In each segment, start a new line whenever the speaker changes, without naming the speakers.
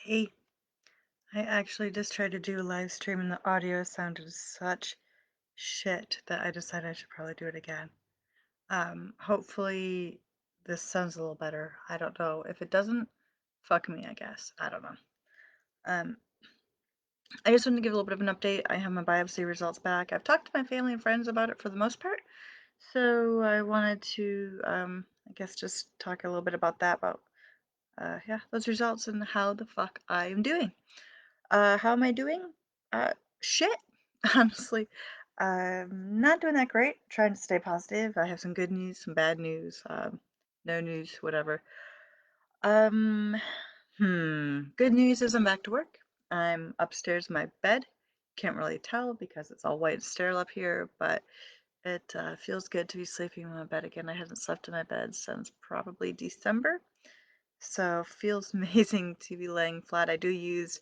Hey, I actually just tried to do a live stream and the audio sounded such shit that I decided I should probably do it again. Hopefully this sounds a little better. I don't know. If it doesn't, fuck me, I guess. I don't know. Um, I just wanted to give a little bit of an update. I have my biopsy results back. I've talked to my family and friends about it for the most part. So I wanted to, I guess, just talk a little bit about that, about, yeah, those results and how the fuck I am doing. How am I doing? Shit, honestly. I'm not doing that great. Trying to stay positive. I have some good news, some bad news, no news, whatever. Um, Good news is I'm back to work. I'm upstairs in my bed. Can't really tell because it's all white and sterile up here, but it feels good to be sleeping in my bed again. I haven't slept in my bed since probably December. So feels amazing to be laying flat. I do use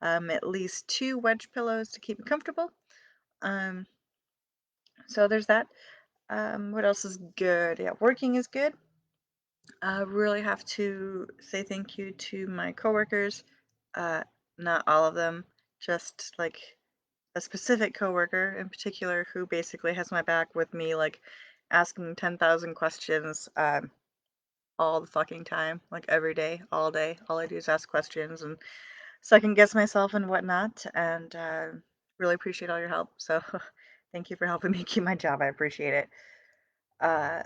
at least two wedge pillows to keep me comfortable. Um, so there's that. What else is good? Yeah, working is good. I really have to say thank you to my coworkers. Uh, Not all of them, just like a specific coworker in particular who basically has my back with me, like asking 10,000 questions. All the fucking time, like every day, all day. All I do is ask questions and second guess myself and whatnot. And really appreciate all your help. So thank you for helping me keep my job. I appreciate it. Uh,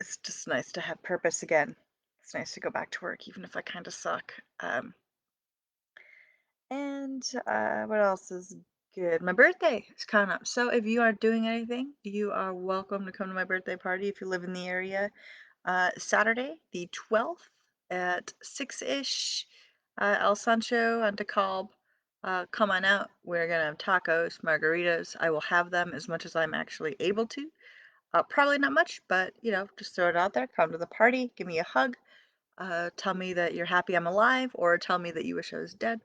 it's just nice to have purpose again. It's nice to go back to work, even if I kind of suck. And what else is good? My birthday is coming up. So if you are doing anything, you are welcome to come to my birthday party if you live in the area. Saturday, the 12th at 6-ish, El Sancho on DeKalb. Come on out. We're going to have tacos, margaritas. I will have them as much as I'm actually able to. Probably not much, but just throw it out there. Come to the party, give me a hug, tell me that you're happy I'm alive, or tell me that you wish I was dead.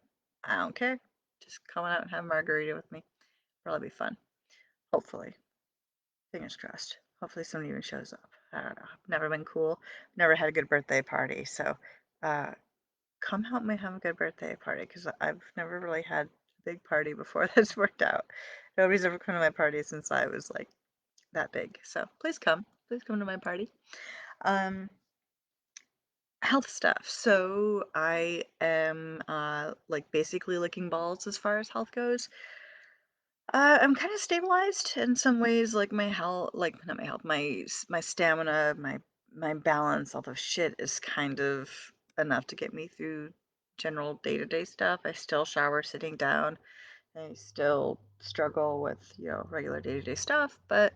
I don't care. Just come on out and have a margarita with me. Probably be fun. Hopefully. Fingers crossed. Hopefully someone even shows up. I don't know. I've never been cool. Never had a good birthday party. So uh, come help me have a good birthday party because I've never really had a big party before that's worked out. Nobody's ever come to my party since I was like that big. So please come. Please come to my party. Um, Health stuff. So I am like basically licking balls as far as health goes. I'm kind of stabilized in some ways, like my health, like not my health, my stamina, my balance, all the shit is kind of enough to get me through general day-to-day stuff. I still shower sitting down. I still struggle with, regular day-to-day stuff, but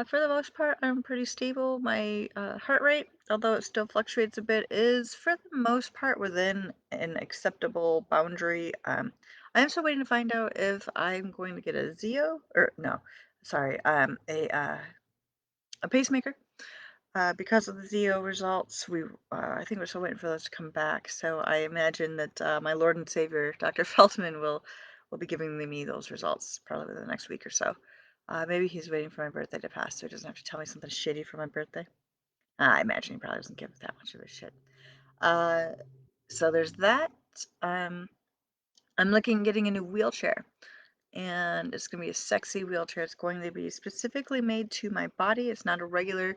for the most part, I'm pretty stable. My heart rate, although it still fluctuates a bit, is for the most part within an acceptable boundary. I'm still waiting to find out if I'm going to get a Zeo or no, sorry, a pacemaker. Because of the Zeo results, I think we're still waiting for those to come back. So I imagine that my Lord and Savior, Dr. Feldman, will be giving me those results probably within the next week or so. Maybe he's waiting for my birthday to pass, so he doesn't have to tell me something shitty for my birthday. I imagine he probably doesn't give that much of a shit. Uh, so there's that. Um, I'm looking at getting a new wheelchair, and it's going to be a sexy wheelchair. It's going to be specifically made to my body. It's not a regular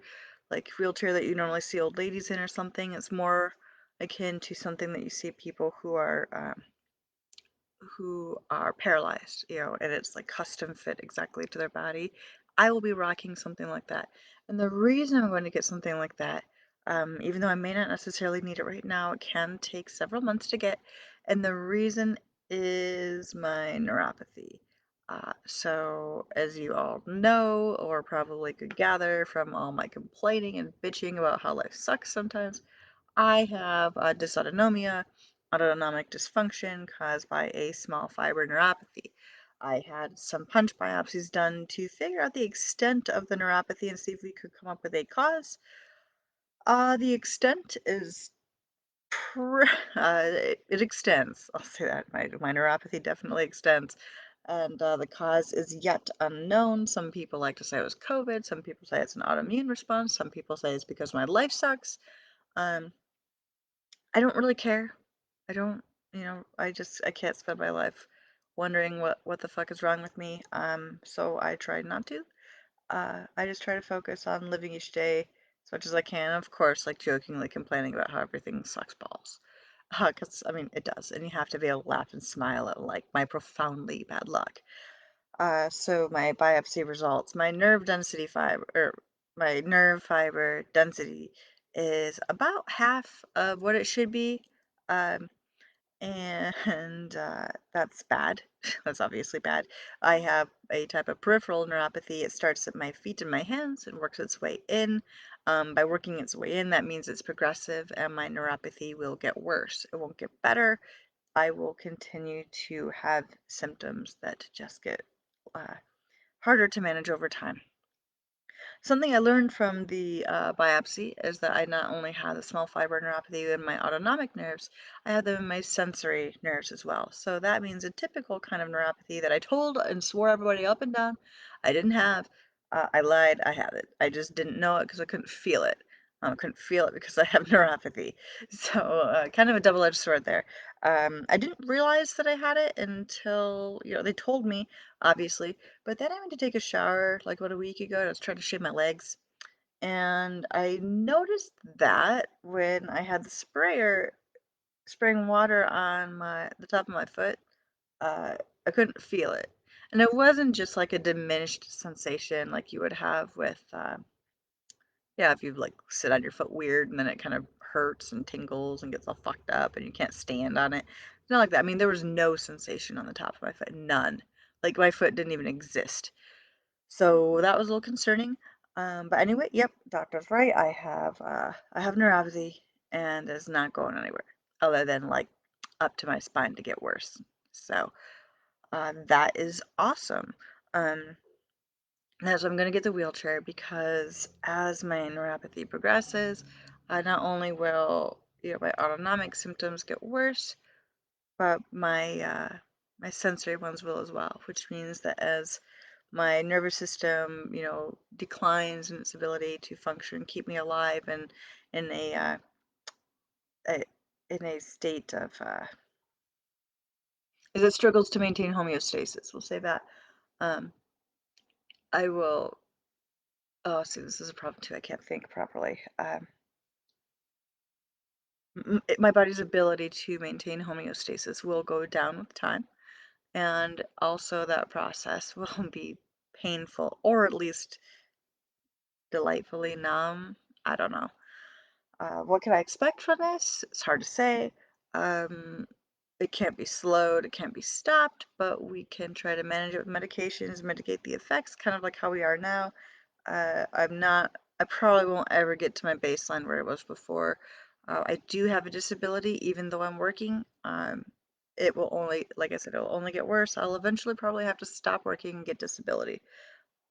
like wheelchair that you normally see old ladies in or something. It's more akin to something that you see people who are paralyzed, and it's like custom fit exactly to their body. I will be rocking something like that. And the reason I'm going to get something like that, even though I may not necessarily need it right now, it can take several months to get. And the reason is my neuropathy. So, as you all know, or probably could gather from all my complaining and bitching about how life sucks sometimes, I have dysautonomia, autonomic dysfunction caused by a small fiber neuropathy. I had some punch biopsies done to figure out the extent of the neuropathy and see if we could come up with a cause. The extent is it extends. I'll say that my neuropathy definitely extends, and the cause is yet unknown. Some people like to say it was COVID. Some people say it's an autoimmune response. Some people say it's because my life sucks. Um, I don't really care. I don't. I can't spend my life wondering what the fuck is wrong with me. So I try not to. I just try to focus on living each day as much as I can. Of course, like jokingly complaining about how everything sucks balls. Because I mean, it does, and you have to be able to laugh and smile at like my profoundly bad luck. So my biopsy results, my nerve fiber density is about half of what it should be. Um, and that's bad. That's obviously bad. I have a type of peripheral neuropathy. It starts at my feet and my hands and works its way in. By working its way in, that means it's progressive and my neuropathy will get worse. It won't get better. I will continue to have symptoms that just get uh, harder to manage over time. Something I learned from the biopsy is that I not only have the small fiber neuropathy in my autonomic nerves, I have them in my sensory nerves as well. So that means a typical kind of neuropathy that I told and swore everybody up and down I didn't have. I lied, I had it. I just didn't know it because I couldn't feel it. I couldn't feel it because I have neuropathy. So, kind of a double edged sword there. I didn't realize that I had it until, they told me, obviously, but then I went to take a shower like about a week ago. And I was trying to shave my legs. And I noticed that when I had the sprayer spraying water on the top of my foot, uh, I couldn't feel it. And it wasn't just like a diminished sensation like you would have with, yeah, if you like sit on your foot weird and then it kind of hurts and tingles and gets all fucked up and you can't stand on it. It's not like that. I mean, there was no sensation on the top of my foot, none. Like my foot didn't even exist. So that was a little concerning. But anyway, yep, doctor's right. I have neuropathy and it's not going anywhere other than like up to my spine to get worse. So that is awesome. Um, now, so I'm gonna get the wheelchair because as my neuropathy progresses, not only will my autonomic symptoms get worse, but my sensory ones will as well, which means that as my nervous system, declines in its ability to function, keep me alive, and in a in a state of as it struggles to maintain homeostasis, we'll say that. Um, I will. Oh, see, this is a problem too. I can't think properly. My body's ability to maintain homeostasis will go down with time, and also that process will be painful, or at least delightfully numb. I don't know. What can I expect from this? It's hard to say. Um, it can't be slowed, it can't be stopped, but we can try to manage it with medications, mitigate the effects, kind of like how we are now. I probably won't ever get to my baseline where it was before. I do have a disability, even though I'm working. It will only, like I said, it will only get worse. I'll eventually probably have to stop working and get disability.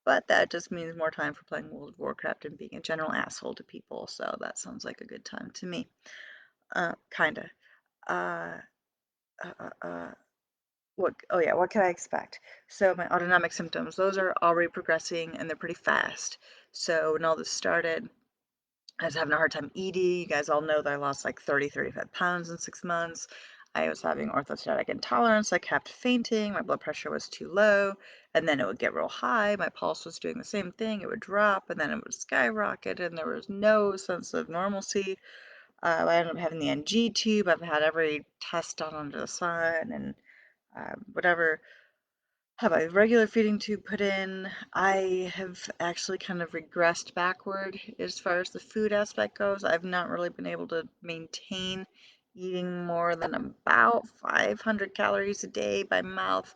But that just means more time for playing World of Warcraft and being a general asshole to people. So that sounds like a good time to me. Kinda. Uh, uh, uh, uh, oh yeah, what can I expect? So my autonomic symptoms, those are already progressing and they're pretty fast. So when all this started, I was having a hard time eating. You guys all know that I lost like 35 pounds in 6 months. I was having orthostatic intolerance. I kept fainting. My blood pressure was too low. And then it would get real high. My pulse was doing the same thing. It would drop and then it would skyrocket. And there was no sense of normalcy. I ended up having the NG tube. I've had every test done under the sun and whatever have a regular feeding tube put in. I have actually kind of regressed backward as far as the food aspect goes. I've not really been able to maintain eating more than about 500 calories a day by mouth.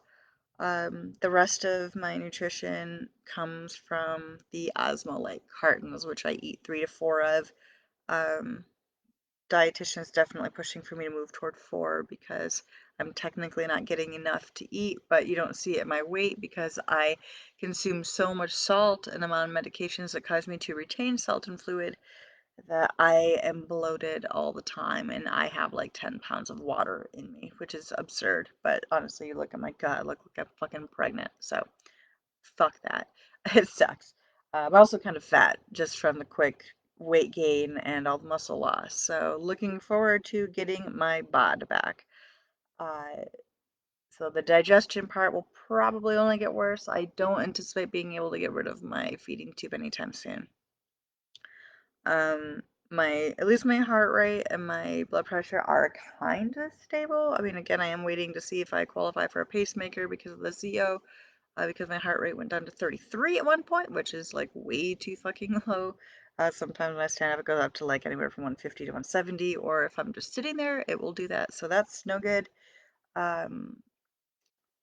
The rest of my nutrition comes from the Osmo-like cartons, which I eat 3 to 4 of. Um, Dietitian is definitely pushing for me to move toward 4 because I'm technically not getting enough to eat, but you don't see it in my weight because I consume so much salt and I'm on medications that cause me to retain salt and fluid that I am bloated all the time and I have like 10 pounds of water in me, which is absurd. But honestly, you look at my gut, I look like I'm fucking pregnant. So fuck that. It sucks. I'm also kind of fat just from the quick weight gain and all the muscle loss. So looking forward to getting my bod back. Uh, so the digestion part will probably only get worse. I don't anticipate being able to get rid of my feeding tube anytime soon. Um, my at least my heart rate and my blood pressure are kind of stable. I mean, again, I am waiting to see if I qualify for a pacemaker because of the ZO, because my heart rate went down to 33 at one point, which is like way too fucking low. Sometimes when I stand up, it goes up to like anywhere from 150 to 170, or if I'm just sitting there, it will do that. So that's no good. Um,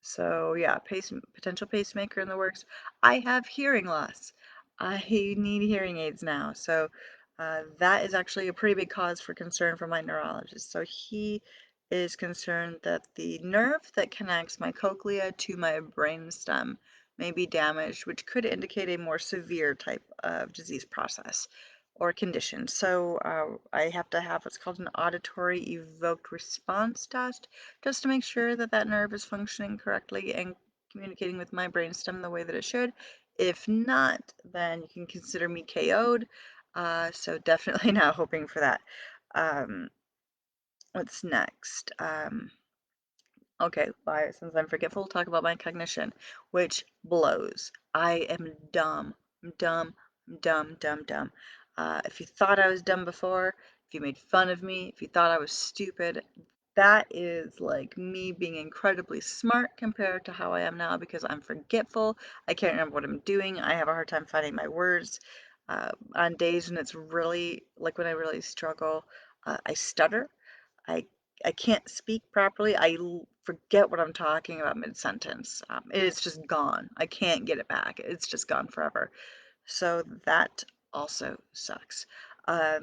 so yeah, potential pacemaker in the works. I have hearing loss. I need hearing aids now. So that is actually a pretty big cause for concern for my neurologist. So he is concerned that the nerve that connects my cochlea to my brainstem may be damaged, which could indicate a more severe type of disease process or condition. So I have to have what's called an auditory evoked response test just to make sure that that nerve is functioning correctly and communicating with my brainstem the way that it should. If not, then you can consider me KO'd. So definitely not hoping for that. Um, what's next? Okay, well, since I'm forgetful, talk about my cognition, which blows. I am dumb. I'm dumb. I'm dumb, dumb, dumb. If you thought I was dumb before, if you made fun of me, if you thought I was stupid, that is like me being incredibly smart compared to how I am now because I'm forgetful. I can't remember what I'm doing. I have a hard time finding my words. On days when it's really, like when I really struggle, I stutter. I I can't speak properly. Forget what I'm talking about mid-sentence. It's just gone. I can't get it back. It's just gone forever. So that also sucks. I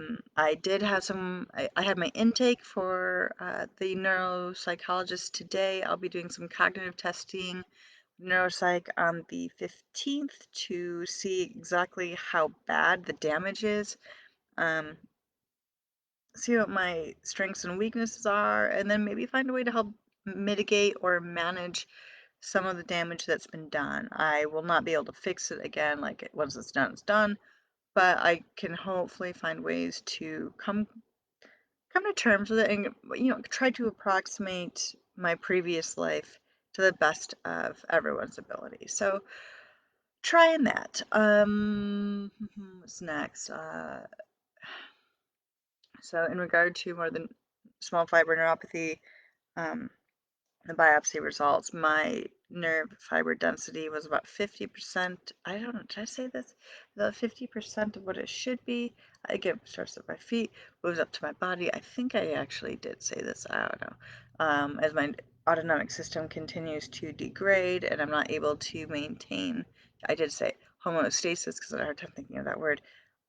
had my intake for the neuropsychologist today. I'll be doing some cognitive testing, neuropsych on the 15th to see exactly how bad the damage is. Um, see what my strengths and weaknesses are, and then maybe find a way to help mitigate or manage some of the damage that's been done. I will not be able to fix it again, like once it's done, but I can hopefully find ways to come to terms with it and try to approximate my previous life to the best of everyone's ability. So trying that. What's next? So in regard to more than small fiber neuropathy, um, the biopsy results, my nerve fiber density was about 50%. I don't know, did I say this? About 50% of what it should be. I get starts at my feet, moves up to my body. I think I actually did say this. I don't know. As my autonomic system continues to degrade and I'm not able to maintain, I did say homeostasis because I had a hard time thinking of that word.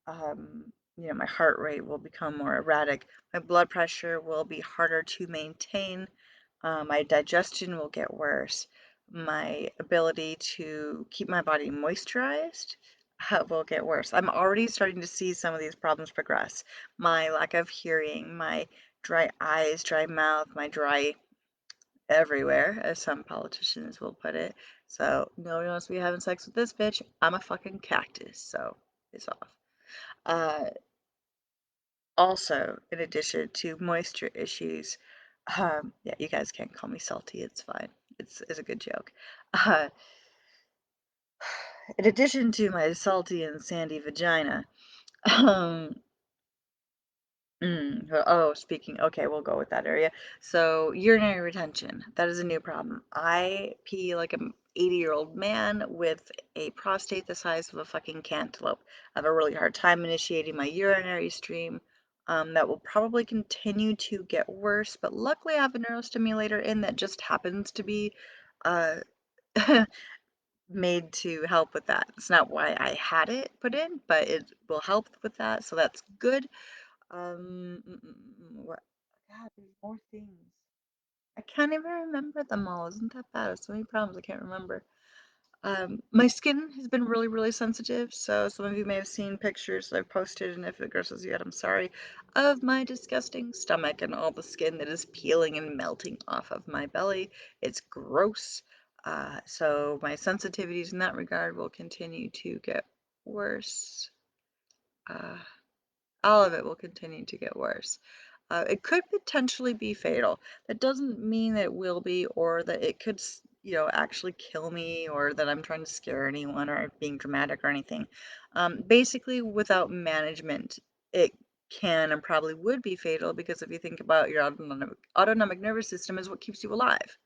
My heart rate will become more erratic. My blood pressure will be harder to maintain. My digestion will get worse. My ability to keep my body moisturized will get worse. I'm already starting to see some of these problems progress. My lack of hearing, my dry eyes, dry mouth, my dry everywhere, as some politicians will put it. So, nobody wants to be having sex with this bitch. I'm a fucking cactus, so it's off. Uh, Also, in addition to moisture issues, yeah, you guys can't call me salty. It's fine. It's a good joke. Uh, in addition to my salty and sandy vagina, um, speaking, okay, we'll go with that area. So, urinary retention, that is a new problem. I pee like an 80-year-old man with a prostate the size of a fucking cantaloupe. I have a really hard time initiating my urinary stream. That will probably continue to get worse, but luckily I have a neurostimulator in that just happens to be uh, made to help with that. It's not why I had it put in, but it will help with that, so that's good. What? God, there's more things. I can't even remember them all. Isn't that bad? There's so many problems I can't remember. My skin has been really, really sensitive, so some of you may have seen pictures that I've posted, and if it grosses you out, I'm sorry, of my disgusting stomach and all the skin that is peeling and melting off of my belly. It's gross. So my sensitivities in that regard will continue to get worse. Uh, all of it will continue to get worse. It could potentially be fatal. That doesn't mean that it will be or that it could, actually kill me or that I'm trying to scare anyone or being dramatic or anything. Basically, without management, it can and probably would be fatal because if you think about your autonomic nervous system is what keeps you alive.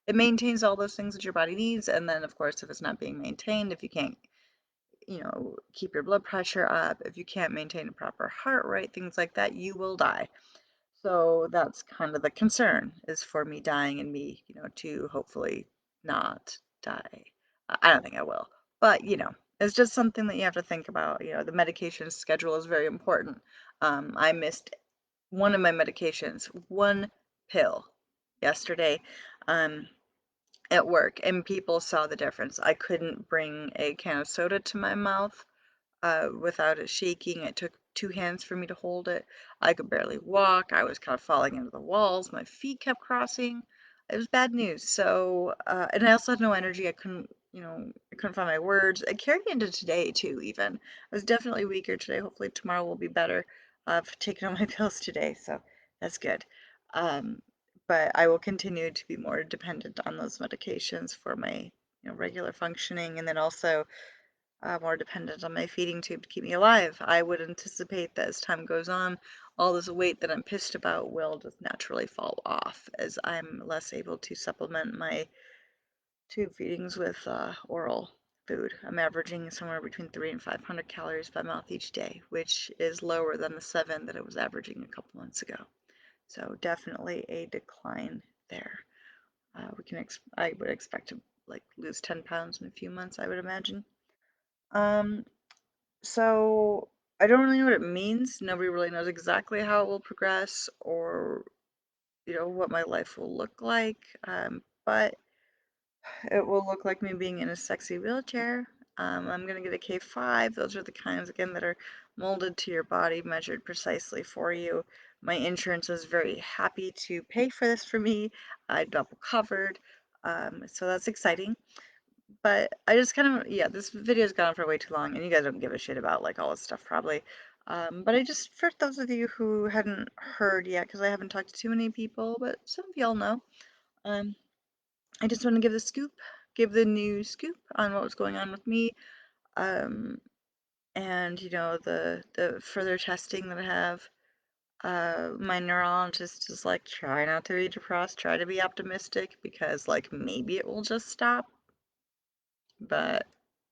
It maintains all those things that your body needs, and then, of course, if it's not being maintained, if you can't, keep your blood pressure up, if you can't maintain a proper heart rate, things like that, you will die. So that's kind of the concern is for me dying and me, to hopefully not die. I don't think I will, but it's just something that you have to think about. The medication schedule is very important. I missed one of my medications, one pill yesterday. Um, at work, and people saw the difference. I couldn't bring a can of soda to my mouth without it shaking. It took two hands for me to hold it. I could barely walk. I was kind of falling into the walls. My feet kept crossing. It was bad news. So, and I also had no energy. I couldn't find my words. It carried into today too, even. I was definitely weaker today. Hopefully tomorrow will be better. I've taken all my pills today, so that's good. Um, but I will continue to be more dependent on those medications for my, regular functioning, and then also more dependent on my feeding tube to keep me alive. I would anticipate that as time goes on, all this weight that I'm pissed about will just naturally fall off as I'm less able to supplement my tube feedings with oral food. I'm averaging somewhere between 300 and 500 calories by mouth each day, which is lower than the 7 that I was averaging a couple months ago. So definitely a decline there. I would expect to like lose 10 pounds in a few months, I would imagine. Um, So I don't really know what it means. Nobody really knows exactly how it will progress or, what my life will look like. But it will look like me being in a sexy wheelchair. I'm gonna get a K5. Those are the kinds again that are molded to your body, measured precisely for you. My insurance is very happy to pay for this for me. I double covered. So that's exciting. But I just kind of, yeah, this video's gone on for way too long, and you guys don't give a shit about like all this stuff probably. But I just, for those of you who hadn't heard yet, because I haven't talked to too many people, but some of y'all know, um, I just want to give the scoop, give the new scoop on what was going on with me, um, and the further testing that I have. My neurologist is like, try not to be depressed, try to be optimistic, because like maybe it will just stop, but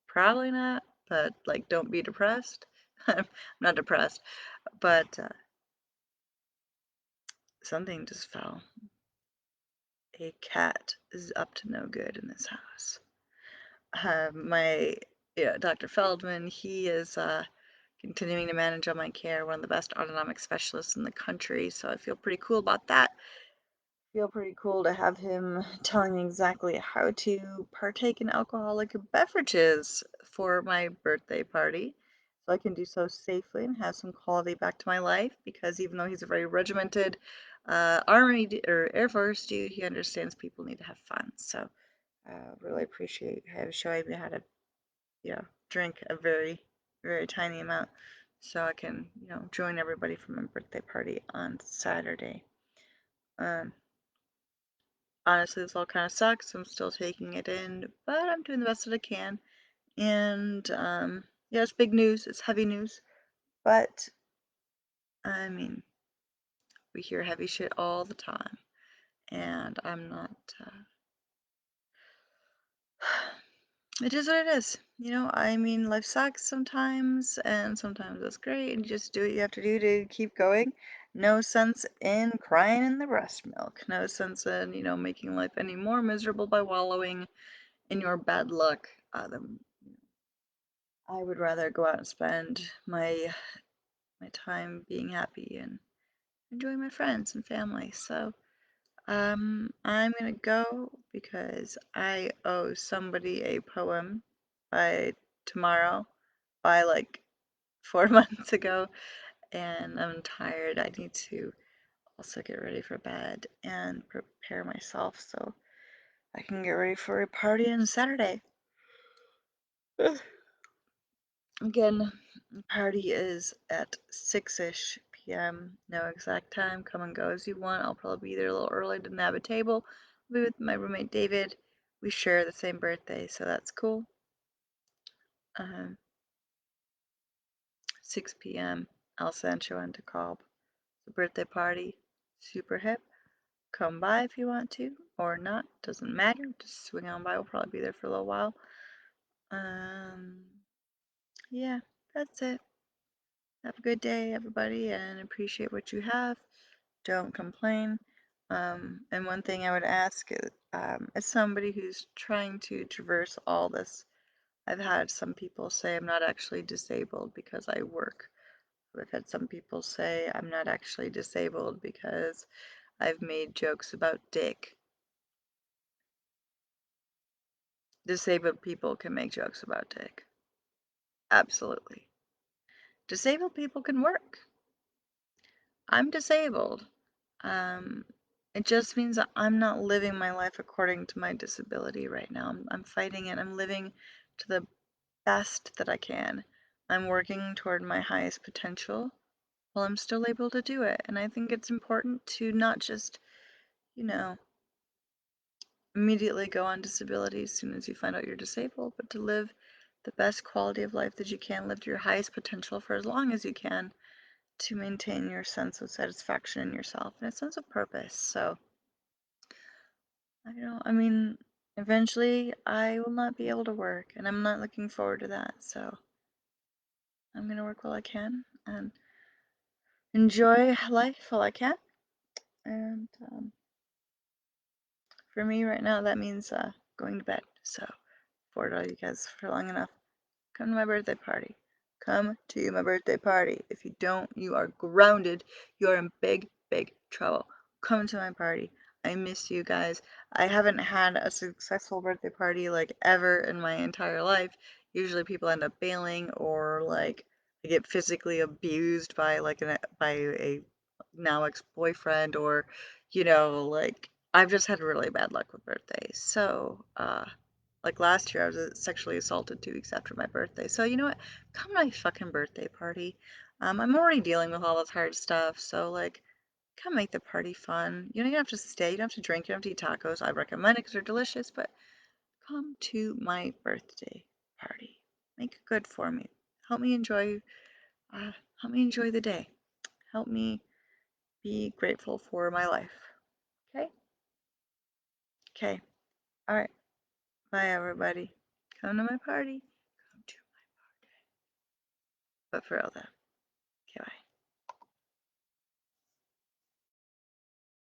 probably not. But like, don't be depressed. I'm not depressed, but something just fell. A cat is up to no good in this house. My Dr. Feldman, he is continuing to manage all my care, one of the best autonomic specialists in the country. So I feel pretty cool about that. Feel pretty cool to have him telling me exactly how to partake in alcoholic beverages for my birthday party. So I can do so safely and have some quality back to my life because even though he's a very regimented or Air Force dude, he understands people need to have fun. So really appreciate him showing me how to, drink a very, very tiny amount so I can, join everybody for my birthday party on Saturday. Um, Honestly, this all kind of sucks. I'm still taking it in, but I'm doing the best that I can. And yeah, it's big news. It's heavy news. But I mean, we hear heavy shit all the time, and I'm not. It is what it is. I mean, life sucks sometimes, and sometimes it's great, and you just do what you have to do to keep going. No sense in crying in the breast milk. No sense in, making life any more miserable by wallowing in your bad luck. I would rather go out and spend my time being happy and enjoying my friends and family. So, I'm gonna go because I owe somebody a poem by tomorrow, by like 4 months ago, and I'm tired. I need to also get ready for bed and prepare myself so I can get ready for a party on Saturday. Again, the party is at 6-ish p.m. No exact time. Come and go as you want. I'll probably be there a little early to nab a table. I'll be with my roommate David. We share the same birthday, so that's cool. 6 p.m. El Sancho and DeKalb. The birthday party. Super hip. Come by if you want to, or not. Doesn't matter. Just swing on by. We'll probably be there for a little while. Yeah, that's it. Have a good day, everybody, and appreciate what you have. Don't complain. And one thing I would ask is, as somebody who's trying to traverse all this, I've had some people say I'm not actually disabled because I work. I've had some people say I'm not actually disabled because I've made jokes about dick. Disabled people can make jokes about dick. Absolutely. Disabled people can work. I'm disabled. Um, it just means that I'm not living my life according to my disability right now. I'm fighting it. I'm living to the best that I can. I'm working toward my highest potential while I'm still able to do it. And I think it's important to not just, you know, immediately go on disability as soon as you find out you're disabled, but to live the best quality of life that you can, live to your highest potential for as long as you can to maintain your sense of satisfaction in yourself and a sense of purpose. So, I don't know, I mean, eventually I will not be able to work, and I'm not looking forward to that. So, I'm gonna work while I can and enjoy life while I can. And for me right now, that means going to bed. So, bored all you guys for long enough. Come to my birthday party. Come to my birthday party. If you don't, you are grounded. You are in big, big trouble. Come to my party. I miss you guys. I haven't had a successful birthday party like ever in my entire life. Usually people end up bailing or like I get physically abused by by a now ex-boyfriend or like I've just had really bad luck with birthdays. So, like last year, I was sexually assaulted 2 weeks after my birthday. So you know what? Come to my fucking birthday party. I'm already dealing with all this hard stuff, so like, come make the party fun. You don't have to stay. You don't have to drink. You don't have to eat tacos. I recommend it because they're delicious. But come to my birthday party. Make it good for me. Help me enjoy. Uh, Help me enjoy the day. Help me be grateful for my life. Okay. Okay. All right. Bye, everybody. Come to my party. Come to my party. But for real though. Okay, bye.